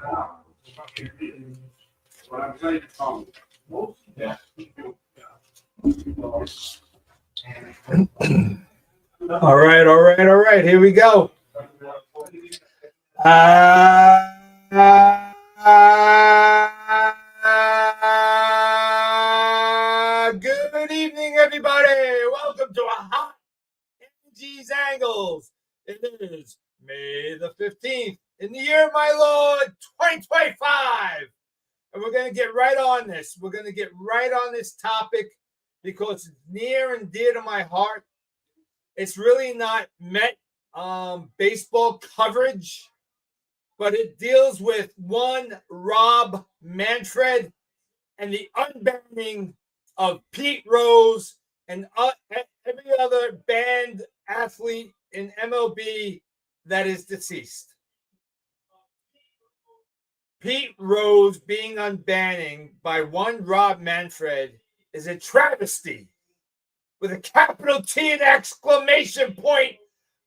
All right. Here we go. Good evening, everybody. Welcome to a hot Yankees Angles. It is May the 15th in the year of my Lord 2025. And we're going to get right on this. We're going to get right on this topic because it's near and dear to my heart. It's really not Met baseball coverage, but it deals with one Rob Manfred and the unbanning of Pete Rose and every other banned athlete in MLB that is deceased. Pete Rose being unbanning by one Rob Manfred is a travesty with a capital T and exclamation point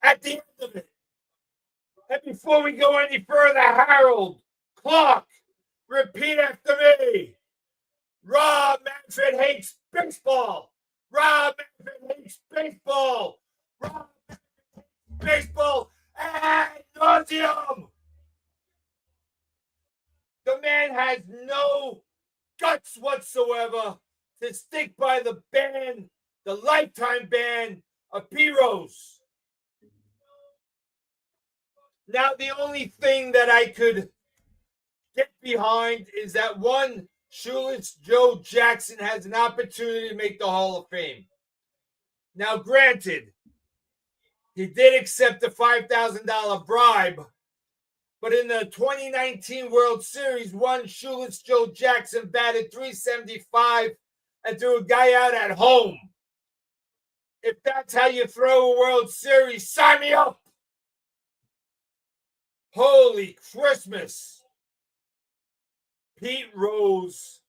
at the end of it. And before we go any further, Harold, Clark, repeat after me. Rob Manfred hates baseball. Rob Manfred hates baseball. Rob Manfred hates baseball ad nauseum. The man has no guts whatsoever to stick by the ban, the lifetime ban of Pete Rose. Now, the only thing that I could get behind is that one shoeless Joe Jackson has an opportunity to make the Hall of Fame. Now, granted, he did accept a $5,000 bribe, but in the 2019 World Series, one shoeless Joe Jackson batted .375 and threw a guy out at home. If that's how you throw a World Series, sign me up. Holy Christmas. Pete Rose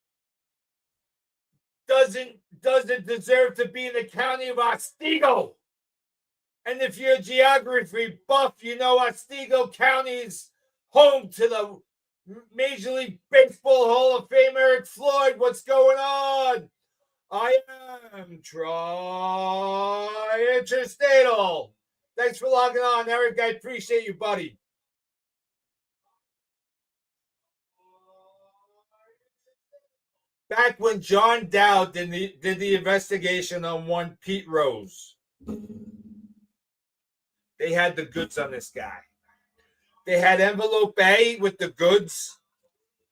doesn't deserve to be in the county of Otsego. And if you're a geography buff, you know Otsego County is home to the Major League Baseball Hall of Fame, Eric Floyd. What's going on? I am Tri-Interstatal. Thanks for logging on, Eric. I appreciate you, buddy. Back when John Dowd did the investigation on one Pete Rose, they had the goods on this guy. They had envelope A with the goods,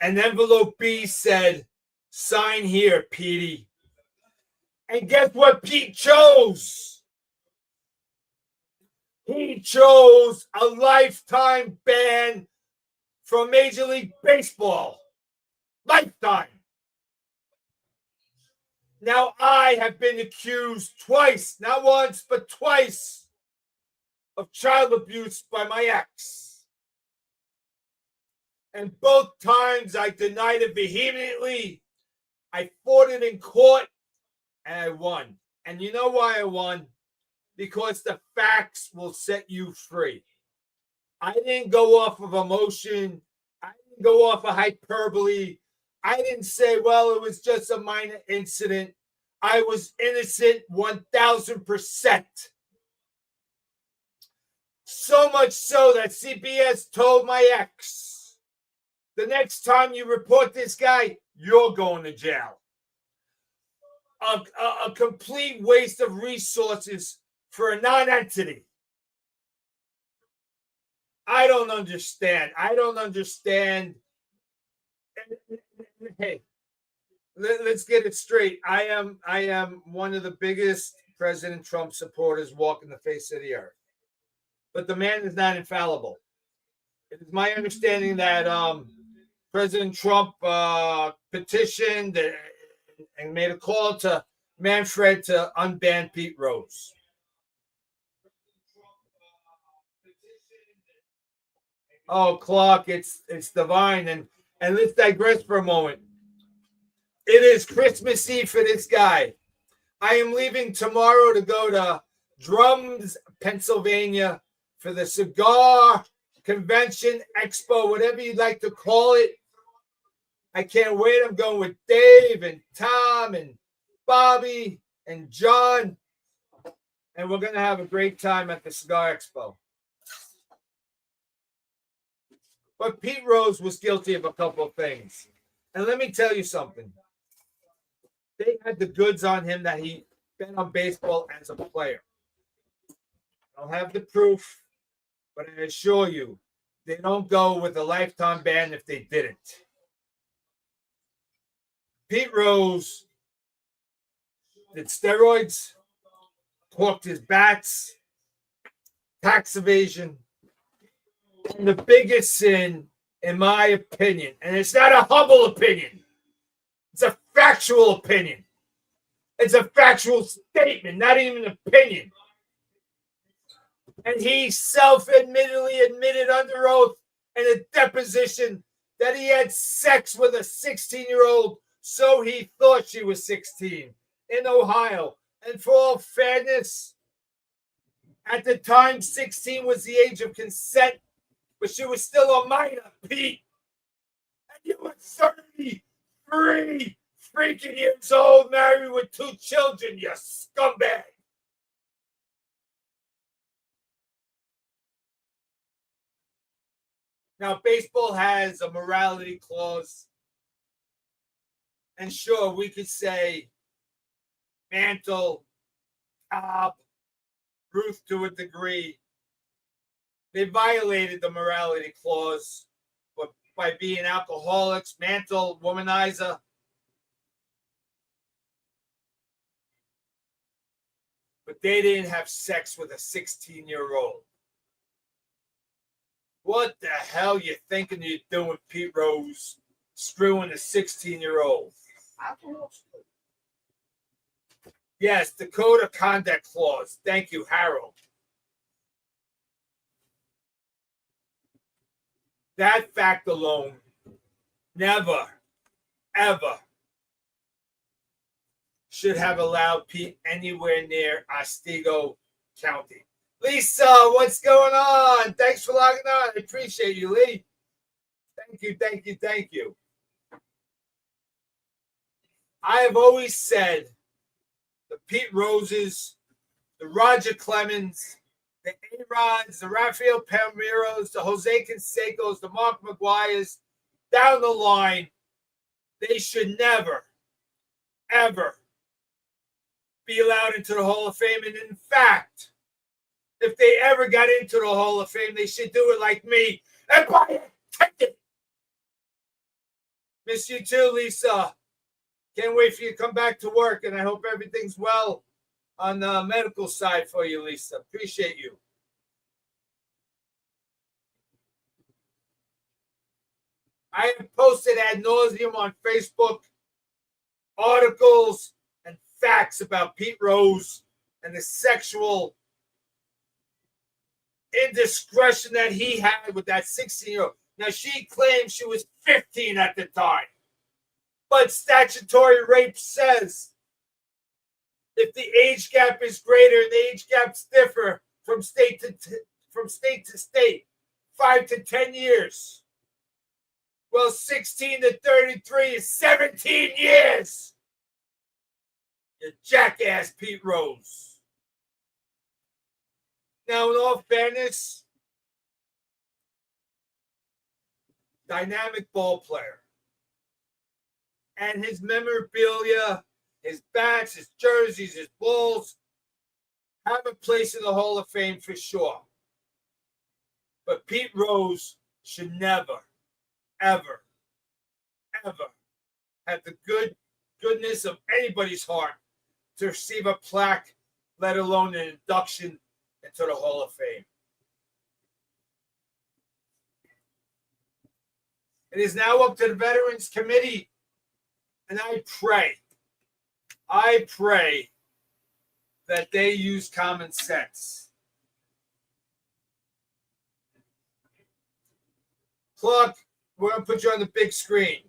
and envelope B said, sign here, Petey. And guess what Pete chose? He chose a lifetime ban from Major League Baseball. Lifetime. Now, I have been accused twice, not once, but twice, of child abuse by my ex. And both times I denied it vehemently. I fought it in court, and I won. And you know why I won? Because the facts will set you free. I didn't go off of emotion. I didn't go off of hyperbole. I didn't say, well, it was just a minor incident. I was innocent 1,000%. So much so that CBS told my ex, the next time you report this guy, you're going to jail. A complete waste of resources for a non-entity. I don't understand. Hey, let's get it straight. I am one of the biggest President Trump supporters walking the face of the earth. But the man is not infallible. It is my understanding that President Trump petitioned and made a call to Manfred to unban Pete Rose. Oh, Clark, it's divine. And let's digress for a moment. It is Christmas Eve for this guy. I am leaving tomorrow to go to Drums, Pennsylvania for the Cigar convention, expo, whatever you'd like to call it. I can't wait. I'm going with Dave and Tom and Bobby and John. And we're going to have a great time at the Cigar Expo. But Pete Rose was guilty of a couple of things. And let me tell you something. They had the goods on him that he bet on baseball as a player. I don't have the proof, but I assure you, they don't go with a lifetime ban if they didn't. Pete Rose did steroids, corked his bats, tax evasion, and the biggest sin, in my opinion, and it's not a humble opinion, it's a factual opinion. It's a factual statement, not even an opinion. And he self-admittedly admitted under oath in a deposition that he had sex with a 16-year-old, so he thought she was 16, in Ohio. And for all fairness, at the time, 16 was the age of consent, but she was still a minor, Pete. And you were 33 freaking years old, married with 2 children, you scumbag. Now, baseball has a morality clause. And sure, we could say Mantle, Cobb, Ruth to a degree. They violated the morality clause by being alcoholics, Mantle, womanizer. But they didn't have sex with a 16-year-old. What the hell you thinking you're doing, Pete Rose, screwing a 16-year-old? Yes, the Code of Conduct Clause. Thank you, Harold. That fact alone never, ever should have allowed Pete anywhere near Otsego County. Lisa, what's going on? Thanks for logging on. I appreciate you, Lee. Thank you. I have always said the Pete Roses, the Roger Clemens, the A-Rods, the Rafael Palmeiros, the Jose Cansecos, the Mark McGuires, down the line, they should never, ever be allowed into the Hall of Fame. And in fact, if they ever got into the Hall of Fame, they should do it like me and buy a ticket. Miss you too, Lisa. Can't wait for you to come back to work, and I hope everything's well on the medical side for you, Lisa. Appreciate you. I have posted ad nauseum on Facebook articles and facts about Pete Rose and the sexual indiscretion that he had with that 16-year-old. Now, she claims she was 15 at the time. But statutory rape says if the age gap is greater, and the age gaps differ from state to state, 5 to 10 years. Well, 16 to 33 is 17 years. You jackass, Pete Rose. Now, in all fairness, dynamic ball player. And his memorabilia, his bats, his jerseys, his balls have a place in the Hall of Fame for sure. But Pete Rose should never, ever, ever have the goodness of anybody's heart to receive a plaque, let alone an induction into the Hall of Fame. It is now up to the Veterans Committee, and I pray that they use common sense. Clark, we're going to put you on the big screen.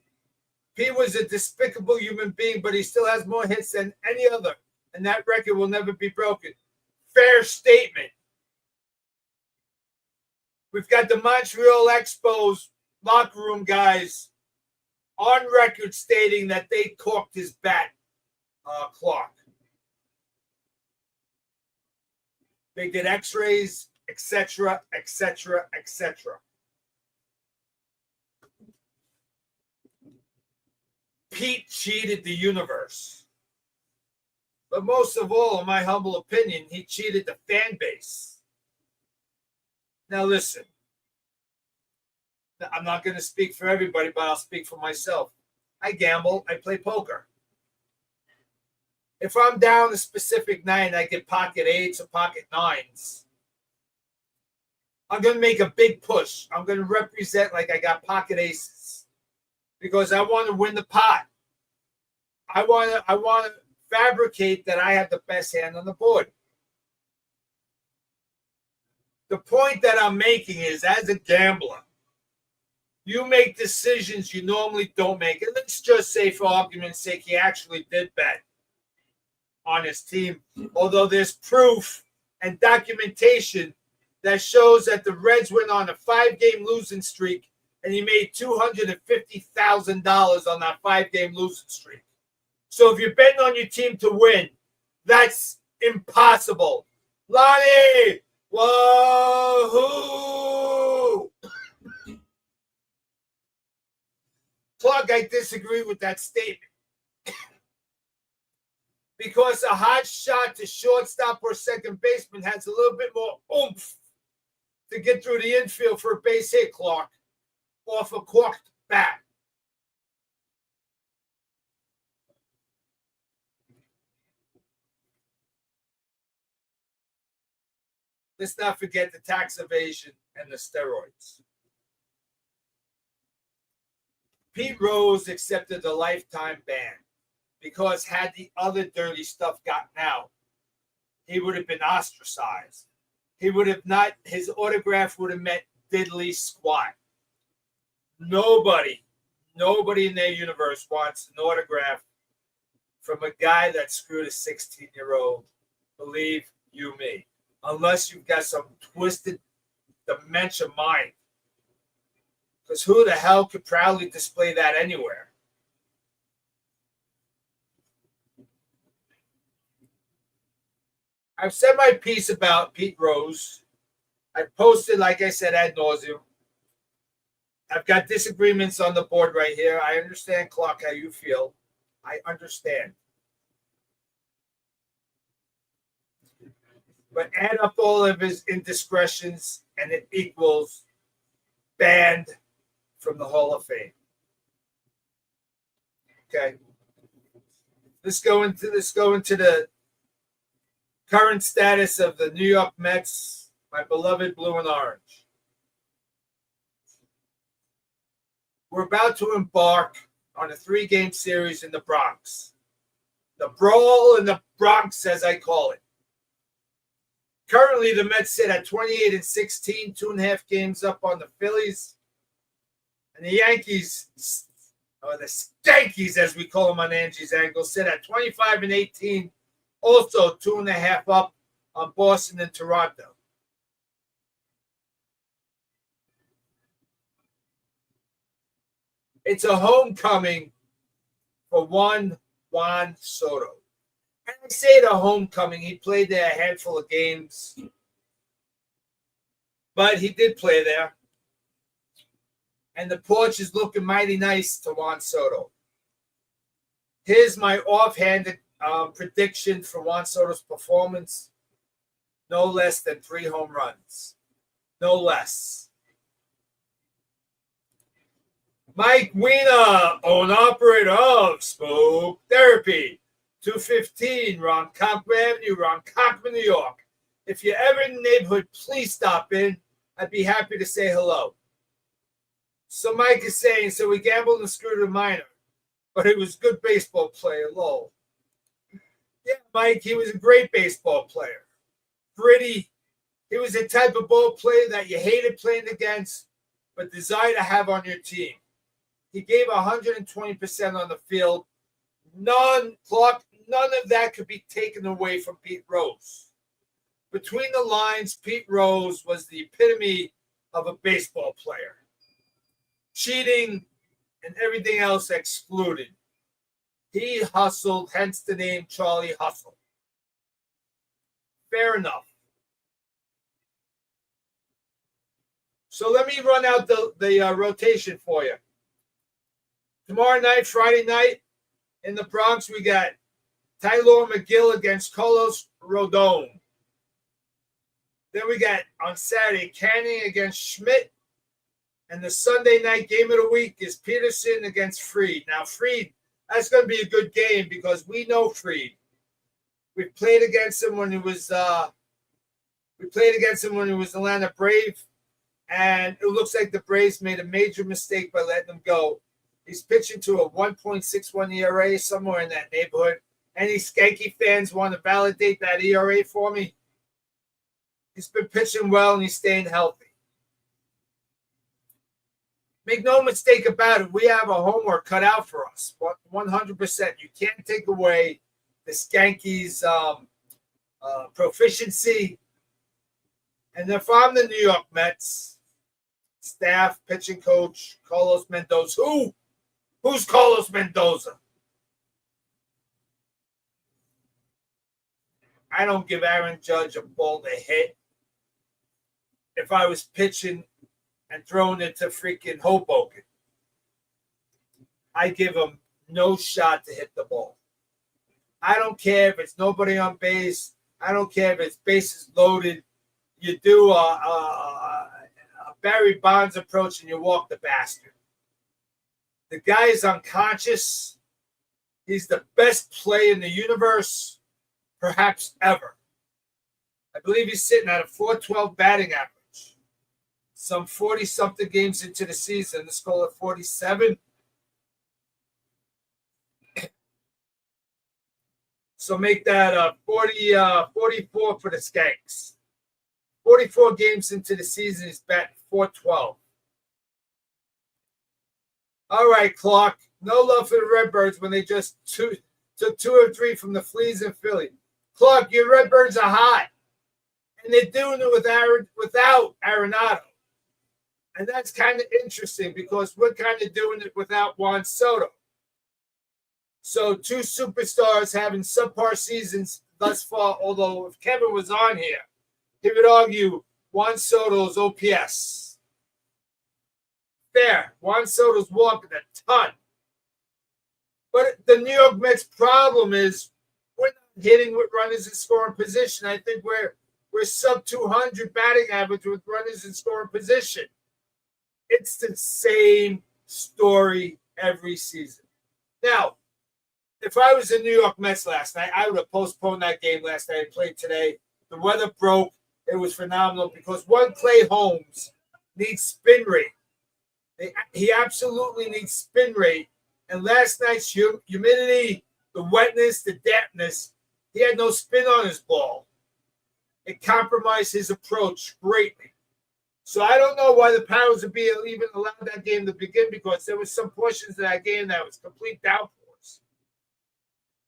Pete was a despicable human being, but he still has more hits than any other, and that record will never be broken. Fair statement. We've got the Montreal Expos locker room guys on record stating that they corked his bat clock. They did x-rays, etc., etc., etc. Pete cheated the universe. But most of all, in my humble opinion, he cheated the fan base. Now listen, I'm not going to speak for everybody, but I'll speak for myself. I gamble. I play poker. If I'm down a specific night and I get pocket 8s or pocket 9s, I'm going to make a big push. I'm going to represent like I got pocket aces because I want to win the pot. I want to fabricate that I have the best hand on the board. The point that I'm making is, as a gambler, you make decisions you normally don't make. And let's just say, for argument's sake, he actually did bet on his team, although there's proof and documentation that shows that the Reds went on a 5-game losing streak and he made $250,000 on that 5-game losing streak. So if you're betting on your team to win, that's impossible. Lonnie, whoa! Clark, I disagree with that statement. Because a hot shot to shortstop or second baseman has a little bit more oomph to get through the infield for a base hit, Clark, off a corked bat. Let's not forget the tax evasion and the steroids. Pete Rose accepted a lifetime ban because had the other dirty stuff gotten out, he would have been ostracized. He would have not, his autograph would have meant diddly squat. Nobody in their universe wants an autograph from a guy that screwed a 16-year-old, believe you me, unless you've got some twisted dementia mind. Because who the hell could proudly display that anywhere? I've said my piece about Pete Rose. I've posted, like I said, ad nauseum. I've got disagreements on the board right here. I understand, Clark, how you feel. I understand. But add up all of his indiscretions, and it equals banned from the Hall of Fame. Okay. Let's go into the current status of the New York Mets, my beloved blue and orange. We're about to embark on a 3-game series in the Bronx. The Brawl in the Bronx, as I call it. Currently, the Mets sit at 28-16, 2.5 games up on the Phillies. And the Yankees, or the Stankies, as we call them on Angie's Angle, sit at 25-18, also 2.5 up on Boston and Toronto. It's a homecoming for Juan Soto. And I say the homecoming. He played there a handful of games. But he did play there. And the porch is looking mighty nice to Juan Soto. Here's my offhanded prediction for Juan Soto's performance. No less than 3 home runs. No less. Mike Weena, owner-operator of Spoke Therapy. 215 Ronkonkoma Avenue, Ronkonkoma, New York. If you're ever in the neighborhood, please stop in. I'd be happy to say hello. So Mike is saying, so we gambled and screwed a minor, but he was a good baseball player, lol. Yeah, Mike, he was a great baseball player. Gritty. He was the type of ball player that you hated playing against, but desire to have on your team. He gave 120% on the field. None of that could be taken away from Pete Rose. Between the lines, Pete Rose was the epitome of a baseball player. Cheating and everything else excluded. He hustled, hence the name Charlie Hustle. Fair enough. So let me run out the rotation for you. Tomorrow night, Friday night, in the Bronx, we got Tylor McGill against Carlos Rodon. Then we got on Saturday, Canning against Schmidt. And the Sunday night game of the week is Peterson against Fried. Now, Fried, that's going to be a good game because we know Fried. We played against him when he was Atlanta Brave, and it looks like the Braves made a major mistake by letting him go. He's pitching to a 1.61 ERA, somewhere in that neighborhood. Any Skanky fans want to validate that ERA for me? He's been pitching well and he's staying healthy. Make no mistake about it, we have a homework cut out for us, 100%. You can't take away the Skanky's proficiency. And if I'm the New York Mets staff, pitching coach, Carlos Mendoza, who's Carlos Mendoza? I don't give Aaron Judge a ball to hit. If I was pitching and throwing it to freaking Hoboken, I give him no shot to hit the ball. I don't care if it's nobody on base. I don't care if it's bases loaded. You do a Barry Bonds approach and you walk the bastard. The guy is unconscious. He's the best player in the universe, perhaps ever. I believe he's sitting at a .412 batting average. Some 40-something games into the season. Let's call it 47. So make that 44 for the Skanks. 44 games into the season, he's batting .412. All right, Clark. No love for the Redbirds when they just took 2 or 3 from the Fleas in Philly. Clark, your Redbirds are hot. And they're doing it without Arenado. And that's kind of interesting because we're kind of doing it without Juan Soto. So 2 superstars having subpar seasons thus far, although if Kevin was on here, he would argue Juan Soto's OPS. Fair. Juan Soto's walking a ton. But the New York Mets' problem is we're not hitting with runners in scoring position. I think we're sub 200 batting average with runners in scoring position. It's the same story every season. Now, if I was in New York Mets last night, I would have postponed that game last night and played today. The weather broke. It was phenomenal because one Clay Holmes needs spin rate. He absolutely needs spin rate. And last night's humidity, the wetness, the dampness, he had no spin on his ball. It compromised his approach greatly. So I don't know why the Pirates would be even allowed that game to begin because there was some portions of that game that was complete downpours.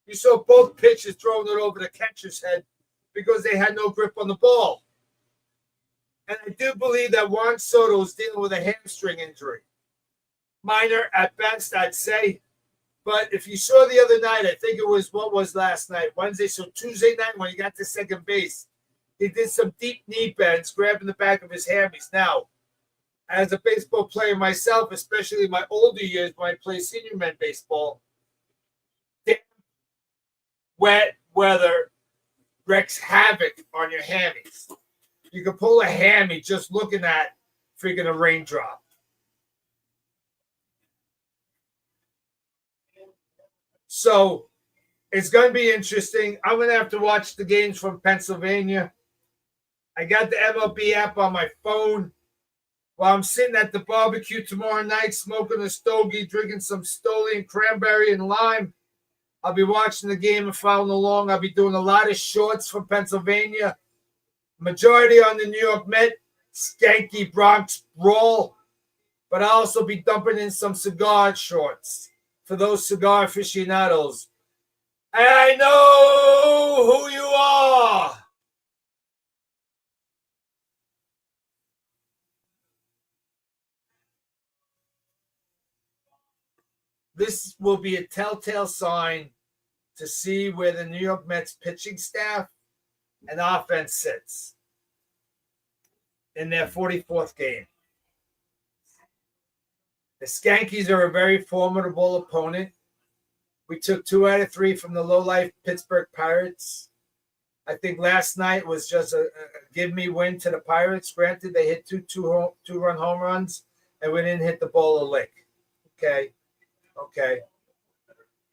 You saw both pitchers throwing it over the catcher's head because they had no grip on the ball. And I do believe that Juan Soto is dealing with a hamstring injury. Minor at best, I'd say. But if you saw the other night, I think it was what was last night, Wednesday, so Tuesday night when he got to second base, he did some deep knee bends, grabbing the back of his hammies. Now, as a baseball player myself, especially in my older years when I played senior men baseball, wet weather wreaks havoc on your hammies. You can pull a hammy just looking at freaking a raindrop. So it's going to be interesting. I'm going to have to watch the games from Pennsylvania. I got the MLB app on my phone while I'm sitting at the barbecue tomorrow night, smoking a stogie, drinking some Stoli and cranberry and lime. I'll be watching the game and following along. I'll be doing a lot of shorts from Pennsylvania. Majority on the New York Met, Skanky Bronx Brawl. But I'll also be dumping in some cigar shorts for those cigar aficionados. And I know who you are. This will be a telltale sign to see where the New York Mets pitching staff and offense sits in their 44th game. The Yankees are a very formidable opponent. We took 2 out of 3 from the low-life Pittsburgh Pirates. I think last night was just a give-me win to the Pirates. Granted, they hit two-run home runs, and we didn't hit the ball a lick. Okay.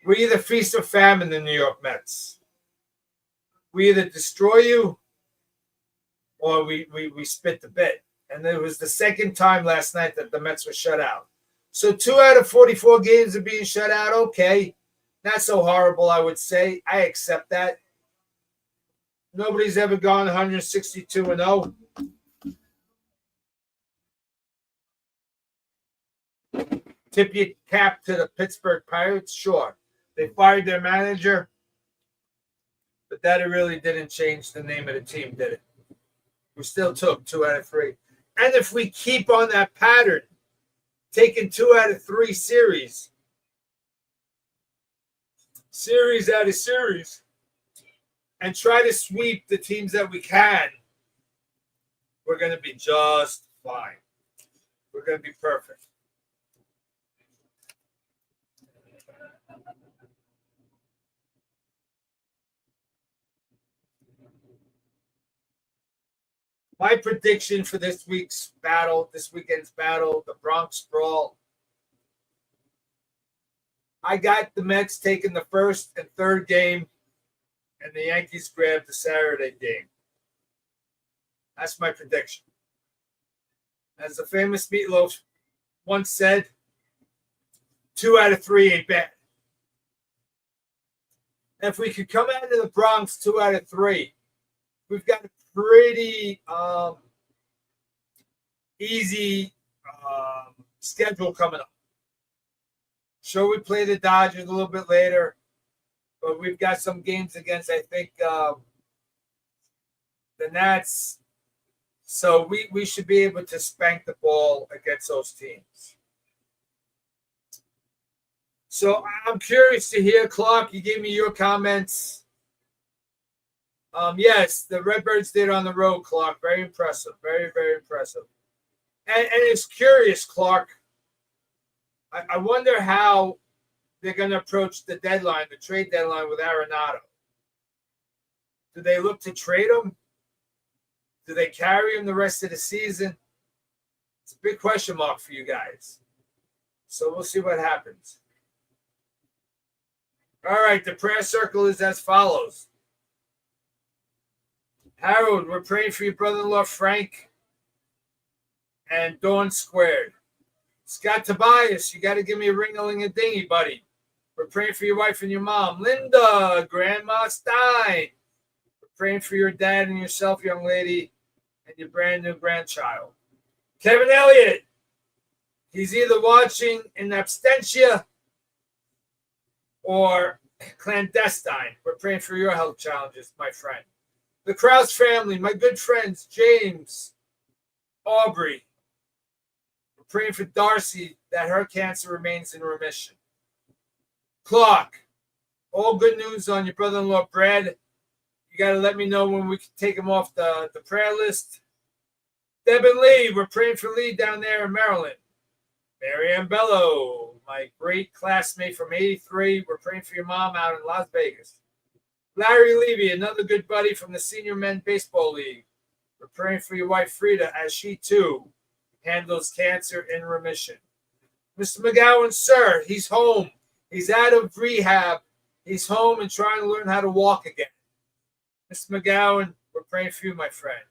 We either feast or famine, the New York Mets. We either destroy you or we spit the bit. And it was the second time last night that the Mets were shut out. So 2 out of 44 games are being shut out. Okay. Not so horrible, I would say. I accept that. Nobody's ever gone 162-0. Tip your cap to the Pittsburgh Pirates? Sure. They fired their manager, but that really didn't change the name of the team, did it? We still took 2 out of 3. And if we keep on that pattern, taking 2 out of 3 series out of series, and try to sweep the teams that we can, we're going to be just fine. We're going to be perfect. My prediction for this weekend's battle, the Bronx Brawl. I got the Mets taking the first and third game, and the Yankees grab the Saturday game. That's my prediction. As the famous Meatloaf once said, 2 out of 3 ain't bad. And if we could come out of the Bronx 2 out of 3, we've got a pretty easy schedule coming up. Sure, we play the Dodgers a little bit later, but we've got some games against, I think, the Nats. So we should be able to spank the ball against those teams. So I'm curious to hear, Clark, you gave me your comments. Yes, the Redbirds did on the road, Clark. Very impressive. Very, very impressive. And it's curious, Clark. I wonder how they're going to approach the deadline, the trade deadline with Arenado. Do they look to trade him? Do they carry him the rest of the season? It's a big question mark for you guys. So we'll see what happens. All right, the prayer circle is as follows. Harold, we're praying for your brother-in-law, Frank, and Dawn Squared. Scott Tobias, you got to give me a ring-a-ling-a-dingy, buddy. We're praying for your wife and your mom. Linda, Grandma Stein. We're praying for your dad and yourself, young lady, and your brand-new grandchild. Kevin Elliott, he's either watching in absentia or clandestine. We're praying for your health challenges, my friend. The Krause family, my good friends, James, Aubrey. We're praying for Darcy that her cancer remains in remission. Clark, all good news on your brother-in-law, Brad. You got to let me know when we can take him off the prayer list. Deb and Lee, we're praying for Lee down there in Maryland. Marianne Bello, my great classmate from 83. We're praying for your mom out in Las Vegas. Larry Levy, another good buddy from the Senior Men Baseball League. We're praying for your wife, Frida, as she, too, handles cancer in remission. Mr. McGowan, sir, he's home. He's out of rehab. He's home and trying to learn how to walk again. Mr. McGowan, we're praying for you, my friend.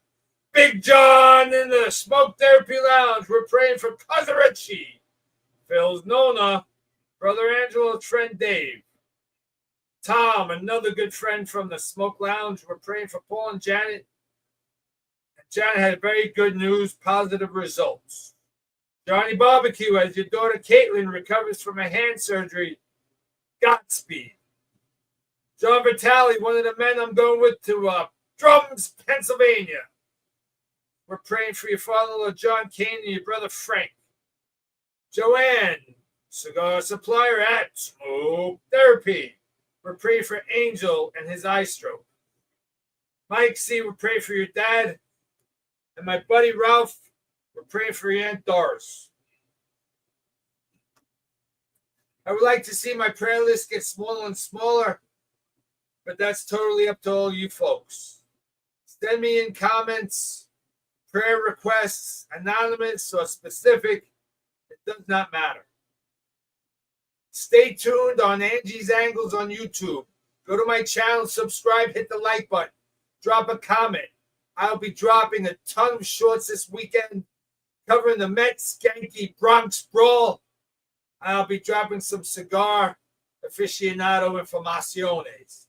Big John in the Smoke Therapy Lounge. We're praying for Cousin Richie. Phil's Nona, Brother Angelo, friend Dave. Tom, another good friend from the Smoke Lounge. We're praying for Paul and Janet. And Janet had very good news, positive results. Johnny Barbecue, as your daughter Caitlin recovers from a hand surgery, Godspeed. John Vitale, one of the men I'm going with to Drums, Pennsylvania. We're praying for your father-in-law, John Kane, and your brother, Frank. Joanne, Cigar supplier at Smoke Therapy. We're praying for Angel and his eye stroke. Mike C., we're praying for your dad. And my buddy Ralph, we're praying for your Aunt Doris. I would like to see my prayer list get smaller and smaller, but that's totally up to all you folks. Send me in comments, prayer requests, anonymous or specific. It does not matter. Stay tuned on Angie's Angles on YouTube. Go to my channel, subscribe, hit the like button, drop a comment. I'll be dropping a ton of shorts this weekend covering the Mets Yankee Bronx Brawl. I'll be dropping some cigar aficionado informaciones.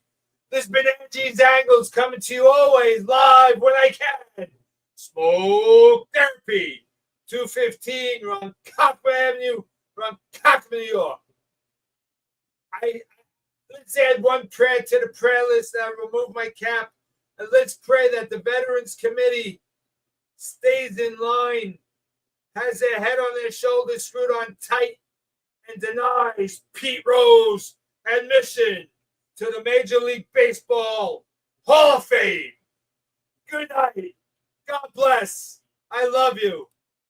This has been Angie's Angles coming to you always live when I can. Smoke Therapy, 215 Ronkonkoma Avenue, Ronkonkoma, New York. Let's add one prayer to the prayer list. I'll remove my cap. And let's pray that the Veterans Committee stays in line, has their head on their shoulders screwed on tight, and denies Pete Rose admission to the Major League Baseball Hall of Fame. Good night. God bless. I love you.